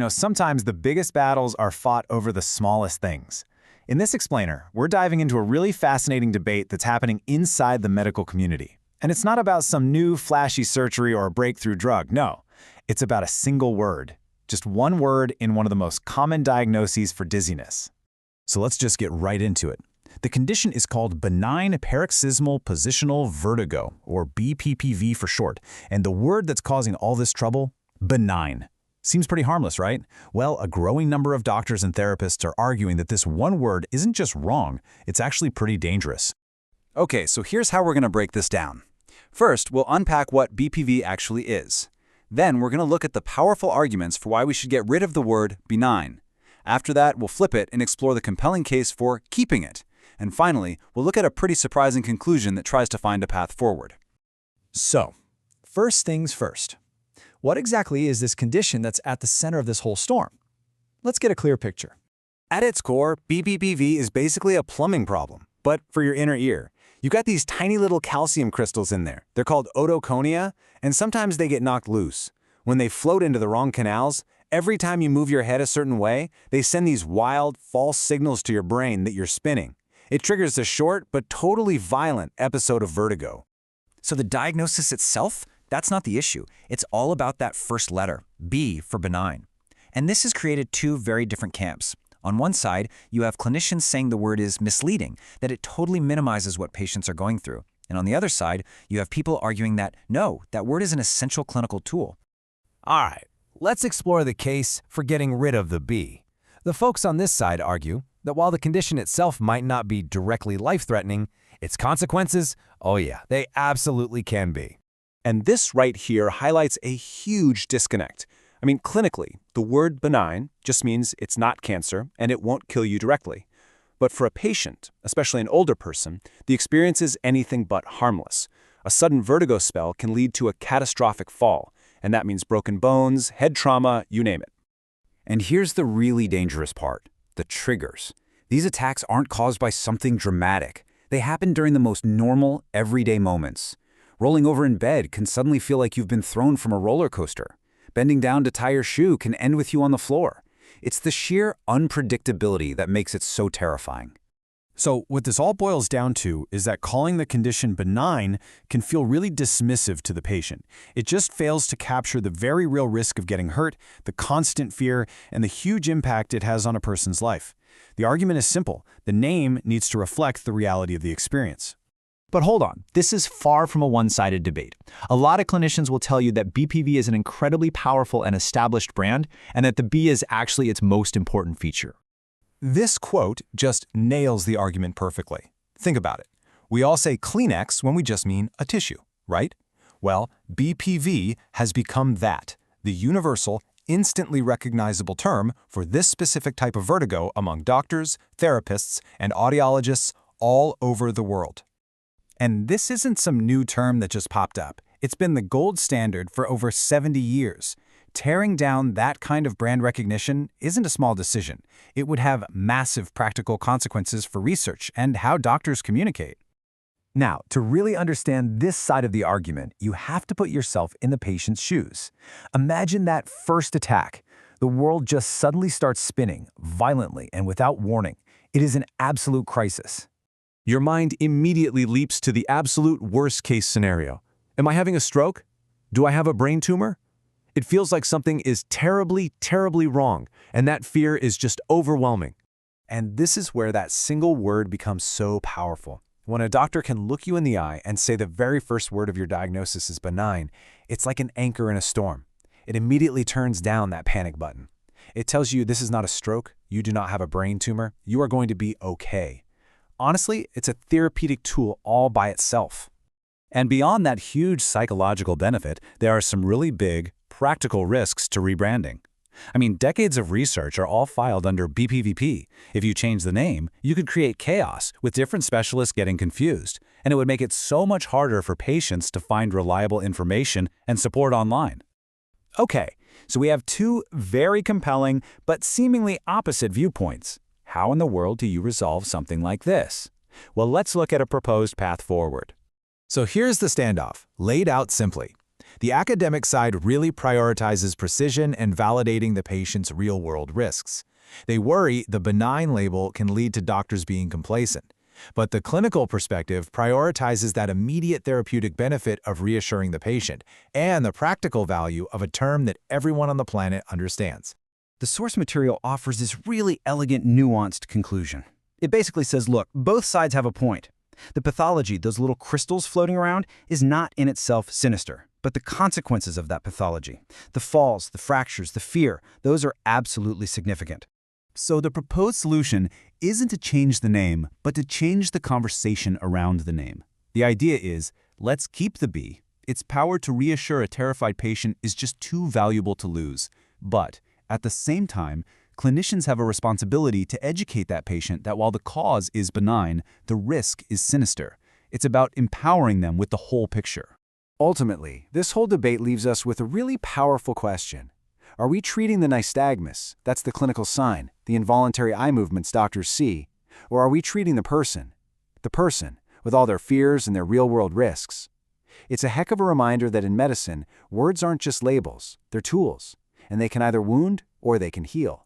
Sometimes the biggest battles are fought over the smallest things. In this explainer, we're diving into a really fascinating debate that's happening inside the medical community. And it's not about some new flashy surgery or a breakthrough drug, no. It's about a single word. Just one word in one of the most common diagnoses for dizziness. So let's just get right into it. The condition is called benign paroxysmal positional vertigo, or BPPV for short. And the word that's causing all this trouble? Benign. Seems pretty harmless, right? Well, a growing number of doctors and therapists are arguing that this one word isn't just wrong, it's actually pretty dangerous. Okay, so here's how we're going to break this down. First, we'll unpack what BPV actually is. Then we're going to look at the powerful arguments for why we should get rid of the word benign. After that, we'll flip it and explore the compelling case for keeping it. And finally, we'll look at a pretty surprising conclusion that tries to find a path forward. So, first things first. What exactly is this condition that's at the center of this whole storm? Let's get a clear picture. At its core, BPPV is basically a plumbing problem, but for your inner ear. You got these tiny little calcium crystals in there. They're called otoconia, and sometimes they get knocked loose. When they float into the wrong canals, every time you move your head a certain way, they send these wild, false signals to your brain that you're spinning. It triggers a short but totally violent episode of vertigo. So the diagnosis itself, that's not the issue. It's all about that first letter, B for benign. And this has created two very different camps. On one side, you have clinicians saying the word is misleading, that it totally minimizes what patients are going through. And on the other side, you have people arguing that, no, that word is an essential clinical tool. All right, let's explore the case for getting rid of the B. The folks on this side argue that while the condition itself might not be directly life-threatening, its consequences, oh yeah, they absolutely can be. And this right here highlights a huge disconnect. Clinically, the word benign just means it's not cancer and it won't kill you directly. But for a patient, especially an older person, the experience is anything but harmless. A sudden vertigo spell can lead to a catastrophic fall, and that means broken bones, head trauma, you name it. And here's the really dangerous part, the triggers. These attacks aren't caused by something dramatic. They happen during the most normal, everyday moments. Rolling over in bed can suddenly feel like you've been thrown from a roller coaster. Bending down to tie your shoe can end with you on the floor. It's the sheer unpredictability that makes it so terrifying. So what this all boils down to is that calling the condition benign can feel really dismissive to the patient. It just fails to capture the very real risk of getting hurt, the constant fear, and the huge impact it has on a person's life. The argument is simple. The name needs to reflect the reality of the experience. But hold on, this is far from a one-sided debate. A lot of clinicians will tell you that BPV is an incredibly powerful and established brand, and that the B is actually its most important feature. This quote just nails the argument perfectly. Think about it. We all say Kleenex when we just mean a tissue, right? Well, BPV has become that, the universal, instantly recognizable term for this specific type of vertigo among doctors, therapists, and audiologists all over the world. And this isn't some new term that just popped up. It's been the gold standard for over 70 years. Tearing down that kind of brand recognition isn't a small decision. It would have massive practical consequences for research and how doctors communicate. Now, to really understand this side of the argument, you have to put yourself in the patient's shoes. Imagine that first attack. The world just suddenly starts spinning, violently and without warning. It is an absolute crisis. Your mind immediately leaps to the absolute worst-case scenario. Am I having a stroke? Do I have a brain tumor? It feels like something is terribly, terribly wrong, and that fear is just overwhelming. And this is where that single word becomes so powerful. When a doctor can look you in the eye and say the very first word of your diagnosis is benign, it's like an anchor in a storm. It immediately turns down that panic button. It tells you this is not a stroke, you do not have a brain tumor, you are going to be okay. Honestly, it's a therapeutic tool all by itself. And beyond that huge psychological benefit, there are some really big, practical risks to rebranding. Decades of research are all filed under BPPV. If you change the name, you could create chaos with different specialists getting confused, and it would make it so much harder for patients to find reliable information and support online. Okay, so we have two very compelling but seemingly opposite viewpoints. How in the world do you resolve something like this? Well, let's look at a proposed path forward. So here's the standoff, laid out simply. The academic side really prioritizes precision and validating the patient's real-world risks. They worry the benign label can lead to doctors being complacent. But the clinical perspective prioritizes that immediate therapeutic benefit of reassuring the patient and the practical value of a term that everyone on the planet understands. The source material offers this really elegant, nuanced conclusion. It basically says, look, both sides have a point. The pathology, those little crystals floating around, is not in itself sinister, but the consequences of that pathology, the falls, the fractures, the fear, those are absolutely significant. So the proposed solution isn't to change the name, but to change the conversation around the name. The idea is, let's keep the B. Its power to reassure a terrified patient is just too valuable to lose. But, at the same time, clinicians have a responsibility to educate that patient that while the cause is benign, the risk is sinister. It's about empowering them with the whole picture. Ultimately, this whole debate leaves us with a really powerful question. Are we treating the nystagmus, that's the clinical sign, the involuntary eye movements doctors see, or are we treating the person, with all their fears and their real-world risks? It's a heck of a reminder that in medicine, words aren't just labels, they're tools, and they can either wound or they can heal.